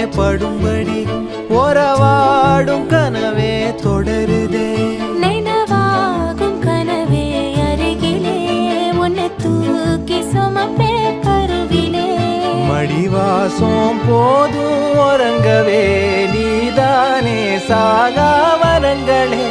படும்படி உறவாடும் கனவே தொடருதே. நினைவாகும் கனவே அருகிலே உன்னை தூக்கி சுமப்பே கருவிலே. மடிவாசம் போதும் உறங்கவே நீதானே சாகா வரங்களே.